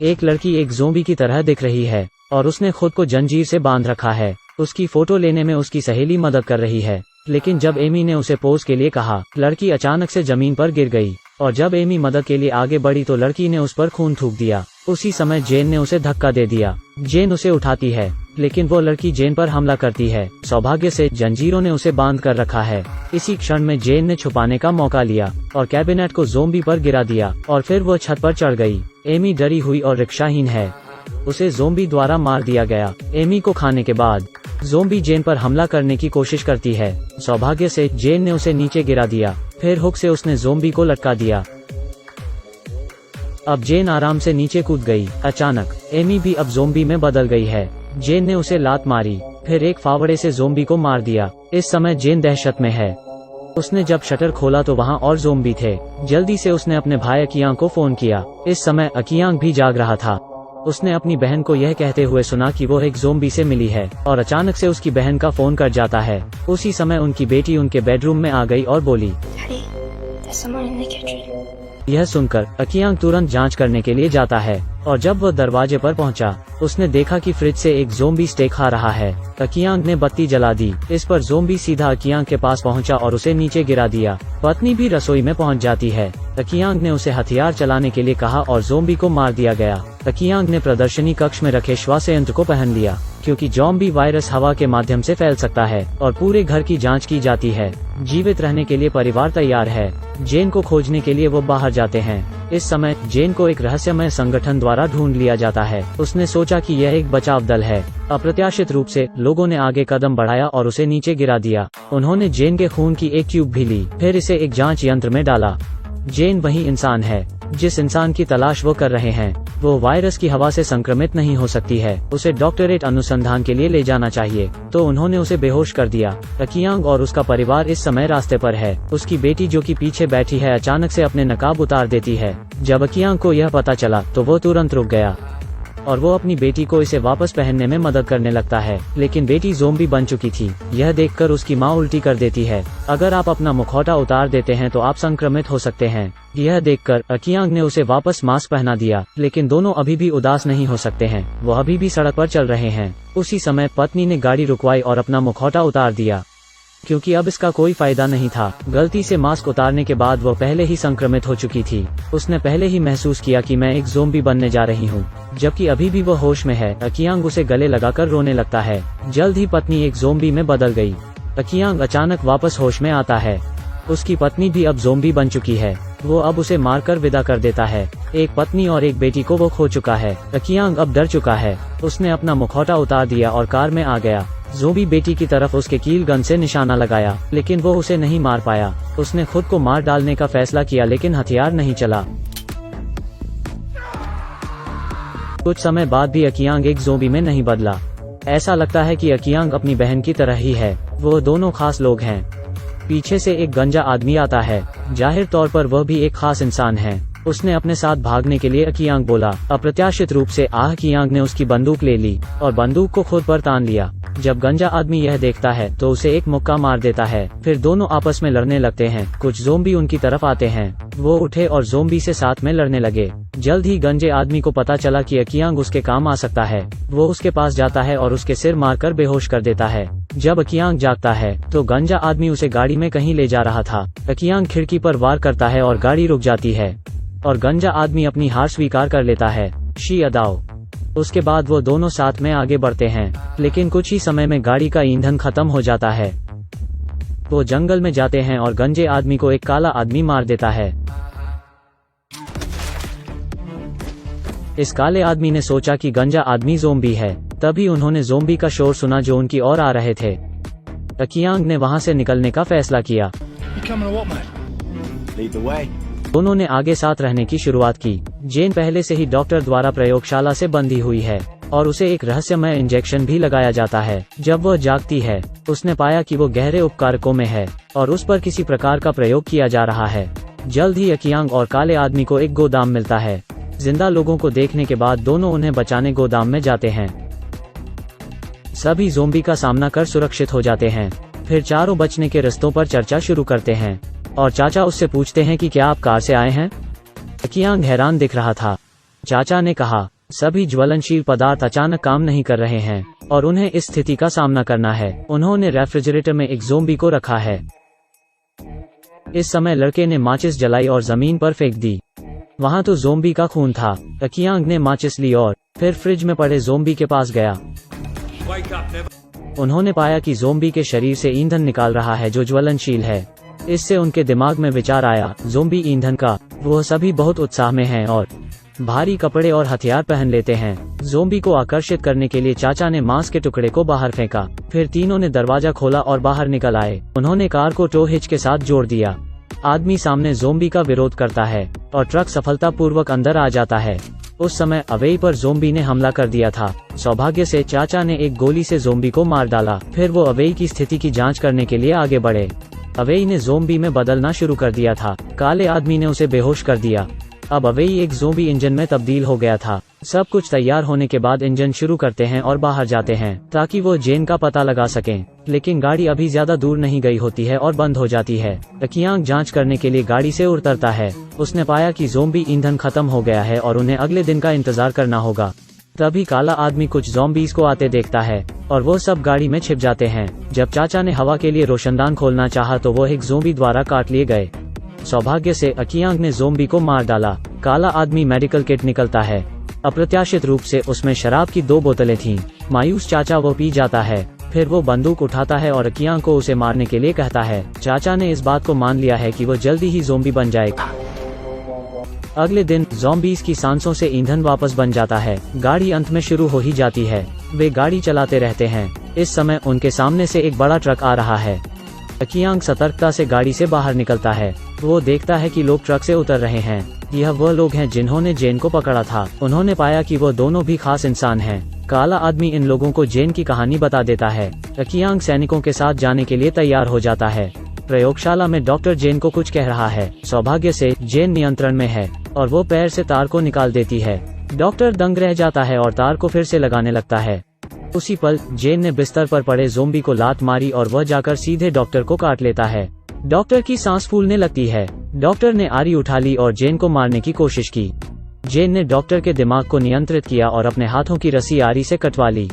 एक लड़की एक ज़ोंबी की तरह दिख रही है और उसने खुद को जंजीर से बांध रखा है। उसकी फोटो लेने में उसकी सहेली मदद कर रही है, लेकिन जब एमी ने उसे पोज के लिए कहा, लड़की अचानक से जमीन पर गिर गई और जब एमी मदद के लिए आगे बढ़ी तो लड़की ने उस पर खून थूक दिया। उसी समय जेन ने उसे धक्का दे दिया। जेन उसे उठाती है, लेकिन वो लड़की जेन पर हमला करती है। सौभाग्य से जंजीरों ने उसे बांध कर रखा है। इसी क्षण में जेन ने छुपाने का मौका लिया और कैबिनेट को ज़ोंबी पर गिरा दिया और फिर वो छत पर चढ़ गई। एमी डरी हुई और रिक्शाहीन है। उसे ज़ोंबी द्वारा मार दिया गया। एमी को खाने के बाद ज़ोंबी जेन पर हमला करने की कोशिश करती है। सौभाग्य से जेन ने उसे नीचे गिरा दिया, फिर हुक से उसने ज़ोंबी को लटका दिया। अब जेन आराम से नीचे कूद गई। अचानक एमी भी अब ज़ोंबी में बदल गई है। जेन ने उसे लात मारी, फिर एक फावड़े से ज़ोंबी को मार दिया। इस समय जेन दहशत में है। उसने जब शटर खोला तो वहां और ज़ोंबी थे। जल्दी से उसने अपने भाई अकियांग को फोन किया। इस समय अकियांग भी जाग रहा था। उसने अपनी बहन को यह कहते हुए सुना कि वो एक ज़ोंबी से मिली है और अचानक से उसकी बहन का फोन कट जाता है। उसी समय उनकी बेटी उनके बेडरूम में आ गई और बोली। यह सुनकर अकियांग तुरंत जांच करने के लिए जाता है और जब वह दरवाजे पर पहुंचा, उसने देखा कि फ्रिज से एक ज़ोंबी स्टेक खा रहा है। अकियांग ने बत्ती जला दी। इस पर ज़ोंबी सीधा अकियांग के पास पहुंचा और उसे नीचे गिरा दिया। पत्नी भी रसोई में पहुंच जाती है। अकियांग ने उसे हथियार चलाने के लिए कहा और ज़ोंबी को मार दिया गया। अकियांग ने प्रदर्शनी कक्ष में रखे श्वास यंत्र को पहन लिया, क्योंकि ज़ोंबी वायरस हवा के माध्यम से फैल सकता है और पूरे घर की जांच की जाती है। जीवित रहने के लिए परिवार तैयार है। जेन को खोजने के लिए वो बाहर जाते हैं। इस समय जेन को एक रहस्यमय संगठन द्वारा ढूंढ लिया जाता है। उसने सोचा कि यह एक बचाव दल है। अप्रत्याशित रूप से लोगों ने आगे कदम बढ़ाया और उसे नीचे गिरा दिया। उन्होंने जेन के खून की एक ट्यूब भी ली, फिर इसे एक जांच यंत्र में डाला। जेन वही इंसान है जिस इंसान की तलाश वो कर रहे हैं। वो वायरस की हवा से संक्रमित नहीं हो सकती है। उसे डॉक्टरेट अनुसंधान के लिए ले जाना चाहिए, तो उन्होंने उसे बेहोश कर दिया। अकियांग और उसका परिवार इस समय रास्ते पर है। उसकी बेटी जो कि पीछे बैठी है अचानक से अपने नकाब उतार देती है। जब अकियांग को यह पता चला तो वो तुरंत रुक गया और वो अपनी बेटी को इसे वापस पहनने में मदद करने लगता है, लेकिन बेटी ज़ोंबी बन चुकी थी। यह देखकर उसकी माँ उल्टी कर देती है। अगर आप अपना मुखौटा उतार देते हैं तो आप संक्रमित हो सकते हैं। यह देखकर अकियांग ने उसे वापस मास्क पहना दिया, लेकिन दोनों अभी भी उदास नहीं हो सकते हैं। वो अभी भी सड़क पर चल रहे हैं। उसी समय पत्नी ने गाड़ी रुकवाई और अपना मुखौटा उतार दिया, क्योंकि अब इसका कोई फायदा नहीं था। गलती से मास्क उतारने के बाद वो पहले ही संक्रमित हो चुकी थी। उसने पहले ही महसूस किया कि मैं एक ज़ोंबी बनने जा रही हूँ, जबकि अभी भी वो होश में है। अकियांग उसे गले लगाकर रोने लगता है। जल्द ही पत्नी एक ज़ोंबी में बदल गई। अकियांग अचानक वापस होश में आता है। उसकी पत्नी भी अब ज़ोंबी बन चुकी है। वो अब उसे मारकर विदा कर देता है। एक पत्नी और एक बेटी को वो खो चुका है। अकियांग अब डर चुका है। उसने अपना मुखौटा उतार दिया और कार में आ गया। ज़ोंबी बेटी की तरफ उसके कील गन से निशाना लगाया, लेकिन वो उसे नहीं मार पाया। उसने खुद को मार डालने का फैसला किया, लेकिन हथियार नहीं चला। कुछ समय बाद भी अकियांग एक ज़ोंबी में नहीं बदला। ऐसा लगता है कि अकियांग अपनी बहन की तरह ही है। वो दोनों खास लोग हैं। पीछे से एक गंजा आदमी आता है। जाहिर तौर पर वह भी एक खास इंसान है। उसने अपने साथ भागने के लिए अकियांग बोला। अप्रत्याशित रूप से अकियांग ने उसकी बंदूक ले ली और बंदूक को खुद पर तान लिया। जब गंजा आदमी यह देखता है तो उसे एक मुक्का मार देता है। फिर दोनों आपस में लड़ने लगते हैं। कुछ ज़ोंबी उनकी तरफ आते हैं। वो उठे और ज़ोंबी से साथ में लड़ने लगे। जल्द ही गंजे आदमी को पता चला कि अकियांग उसके काम आ सकता है। वो उसके पास जाता है और उसके सिर मारकर बेहोश कर देता है। जब अकियांग जागता है तो गंजा आदमी उसे गाड़ी में कहीं ले जा रहा था। अकियांग खिड़की पर वार करता है और गाड़ी रुक जाती है और गंजा आदमी अपनी हार स्वीकार कर लेता है। शी अदाओ। उसके बाद वो दोनों साथ में आगे बढ़ते हैं, लेकिन कुछ ही समय में गाड़ी का ईंधन खत्म हो जाता है। वो जंगल में जाते हैं और गंजे आदमी को एक काला आदमी मार देता है। इस काले आदमी ने सोचा कि गंजा आदमी ज़ोंबी है। तभी उन्होंने ज़ोंबी का शोर सुना जो उनकी ओर आ रहे थे। अकियांग ने वहां से निकलने का फैसला किया। दोनों ने आगे साथ रहने की शुरुआत की। जेन पहले से ही डॉक्टर द्वारा प्रयोगशाला से बंधी हुई है और उसे एक रहस्यमय इंजेक्शन भी लगाया जाता है। जब वह जागती है, उसने पाया कि वो गहरे उपकारकों में है और उस पर किसी प्रकार का प्रयोग किया जा रहा है। जल्द ही अकियांग और काले आदमी को एक गोदाम मिलता है। जिंदा लोगों को देखने के बाद दोनों उन्हें बचाने गोदाम में जाते हैं। सभी ज़ोंबी का सामना कर सुरक्षित हो जाते हैं। फिर चारों बचने के रास्तों पर चर्चा शुरू करते हैं और चाचा उससे पूछते हैं कि क्या आप कार से आए हैं। अकियांग हैरान दिख रहा था। चाचा ने कहा, सभी ज्वलनशील पदार्थ अचानक काम नहीं कर रहे हैं और उन्हें इस स्थिति का सामना करना है। उन्होंने रेफ्रिजरेटर में एक ज़ोंबी को रखा है। इस समय लड़के ने माचिस जलाई और जमीन पर फेंक दी। वहां तो ज़ोंबी का खून था। अकियांग ने माचिस ली और फिर फ्रिज में पड़े ज़ोंबी के पास गया। उन्होंने पाया कि ज़ोंबी के शरीर से ईंधन निकाल रहा है जो ज्वलनशील है। इससे उनके दिमाग में विचार आया, ज़ोंबी ईंधन का। वह सभी बहुत उत्साह में हैं और भारी कपड़े और हथियार पहन लेते हैं। ज़ोंबी को आकर्षित करने के लिए चाचा ने मांस के टुकड़े को बाहर फेंका। फिर तीनों ने दरवाजा खोला और बाहर निकल आए। उन्होंने कार को टो हिच के साथ जोड़ दिया। आदमी सामने ज़ोंबी का विरोध करता है और ट्रक सफलतापूर्वक अंदर आ जाता है। उस समय अवेई पर ज़ोंबी ने हमला कर दिया था। सौभाग्य से चाचा ने एक गोली से ज़ोंबी को मार डाला। फिर वो अवेई की स्थिति की जांच करने के लिए आगे बढ़े। अवेई ने ज़ोंबी में बदलना शुरू कर दिया था। काले आदमी ने उसे बेहोश कर दिया। अब अवेई एक ज़ोंबी इंजन में तब्दील हो गया था। सब कुछ तैयार होने के बाद इंजन शुरू करते हैं और बाहर जाते हैं ताकि वो जेन का पता लगा सकें। लेकिन गाड़ी अभी ज्यादा दूर नहीं गई होती है और बंद हो जाती है। अकियांग जांच करने के लिए गाड़ी से उतरता है। उसने पाया कि ज़ोंबी ईंधन खत्म हो गया है और उन्हें अगले दिन का इंतजार करना होगा। तभी काला आदमी कुछ ज़ॉम्बीज को आते देखता है और वो सब गाड़ी में छिप जाते हैं। जब चाचा ने हवा के लिए रोशनदान खोलना चाहा तो वो एक ज़ोंबी द्वारा काट लिए गए। सौभाग्य से अकियांग ने ज़ोंबी को मार डाला। काला आदमी मेडिकल किट निकलता है। अप्रत्याशित रूप से उसमें शराब की 2 बोतलें थीं। मायूस चाचा वो पी जाता है। फिर वो बंदूक उठाता है और अकियांग को उसे मारने के लिए कहता है। चाचा ने इस बात को मान लिया है कि वो जल्दी ही ज़ोंबी बन जाएगा। अगले दिन ज़ॉम्बीज की सांसों से ईंधन वापस बन जाता है। गाड़ी अंत में शुरू हो ही जाती है। वे गाड़ी चलाते रहते हैं। इस समय उनके सामने से एक बड़ा ट्रक आ रहा है। अकियांग सतर्कता से गाड़ी से बाहर निकलता है। वो देखता है कि लोग ट्रक से उतर रहे हैं। यह वह लोग हैं जिन्होंने जेन को पकड़ा था। उन्होंने पाया कि वो दोनों भी खास इंसान हैं। काला आदमी इन लोगों को जेन की कहानी बता देता है। अकियांग सैनिकों के साथ जाने के लिए तैयार हो जाता है। प्रयोगशाला में डॉक्टर जेन को कुछ कह रहा है। सौभाग्य से जेन नियंत्रण में है और वो पैर से तार को निकाल देती है। डॉक्टर दंग रह जाता है और तार को फिर से लगाने लगता है। उसी पल जेन ने बिस्तर पर पड़े ज़ोंबी को लात मारी और वह जाकर सीधे डॉक्टर को काट लेता है। डॉक्टर की सांस फूलने लगती है। डॉक्टर ने आरी उठा ली और जेन को मारने की कोशिश की। जेन ने डॉक्टर के दिमाग को नियंत्रित किया और अपने हाथों की रस्सी आरी से कटवा ली।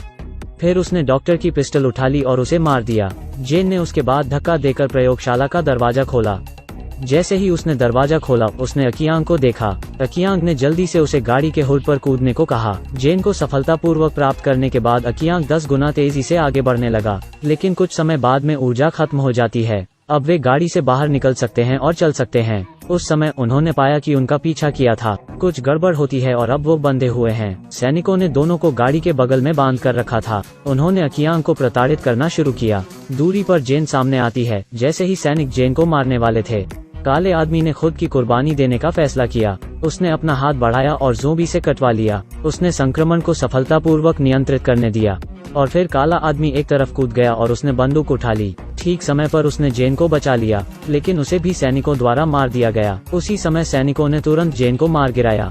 फिर उसने डॉक्टर की पिस्टल उठा ली और उसे मार दिया। जेन ने उसके बाद धक्का देकर प्रयोगशाला का दरवाजा खोला। जैसे ही उसने दरवाजा खोला उसने अकियांग को देखा। अकियांग ने जल्दी से उसे गाड़ी के हुड पर कूदने को कहा। जेन को सफलतापूर्वक प्राप्त करने के बाद अकियांग 10 गुना तेजी से आगे बढ़ने लगा। लेकिन कुछ समय बाद में ऊर्जा खत्म हो जाती है। अब वे गाड़ी से बाहर निकल सकते हैं और चल सकते हैं। उस समय उन्होंने पाया कि उनका पीछा किया था कुछ गड़बड़ होती है और अब वो बंधे हुए हैं। सैनिकों ने दोनों को गाड़ी के बगल में बांध कर रखा था। उन्होंने अकियांग को प्रताड़ित करना शुरू किया। दूरी पर जेन सामने आती है। जैसे ही सैनिक जेन को मारने वाले थे, काले आदमी ने खुद की कुर्बानी देने का फैसला किया। उसने अपना हाथ बढ़ाया और ज़ोंबी से कटवा लिया। उसने संक्रमण को सफलतापूर्वक नियंत्रित करने दिया और फिर काला आदमी एक तरफ कूद गया और उसने बंदूक उठा ली। ठीक समय पर उसने जेन को बचा लिया, लेकिन उसे भी सैनिकों द्वारा मार दिया गया। उसी समय सैनिकों ने तुरंत जेन को मार गिराया।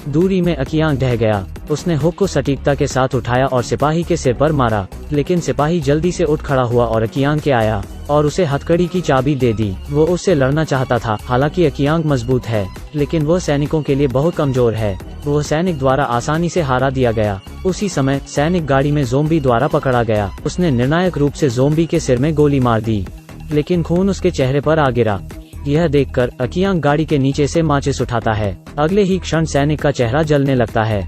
दूरी में अकियांग ढह गया। उसने हुक को सटीकता के साथ उठाया और सिपाही के सिर पर मारा, लेकिन सिपाही जल्दी से उठ खड़ा हुआ और अकियांग के आया और उसे हथकड़ी की चाबी दे दी। वो उससे लड़ना चाहता था। हालांकि अकियांग मजबूत है, लेकिन वो सैनिकों के लिए बहुत कमजोर है। वो सैनिक द्वारा आसानी से हारा दिया गया। उसी समय सैनिक गाड़ी में ज़ोंबी द्वारा पकड़ा गया। उसने निर्णायक रूप से ज़ोंबी के सिर में गोली मार दी, लेकिन खून उसके चेहरे पर आ गिरा। यह देखकर अकियांग गाड़ी के नीचे से माचिस उठाता है। अगले ही क्षण सैनिक का चेहरा जलने लगता है।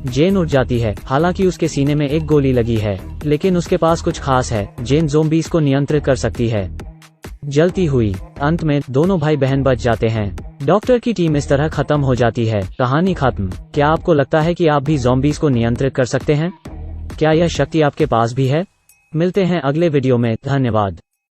जेन उठ जाती है। हालांकि उसके सीने में एक गोली लगी है, लेकिन उसके पास कुछ खास है। जेन ज़ोंबीज को नियंत्रित कर सकती है। जलती हुई अंत में दोनों भाई बहन बच जाते हैं। डॉक्टर की टीम इस तरह खत्म हो जाती है। कहानी खत्म। क्या आपको लगता है कि आप भी ज़ोंबीज को नियंत्रित कर सकते हैं? क्या यह शक्ति आपके पास भी है? मिलते हैं अगले वीडियो में। धन्यवाद।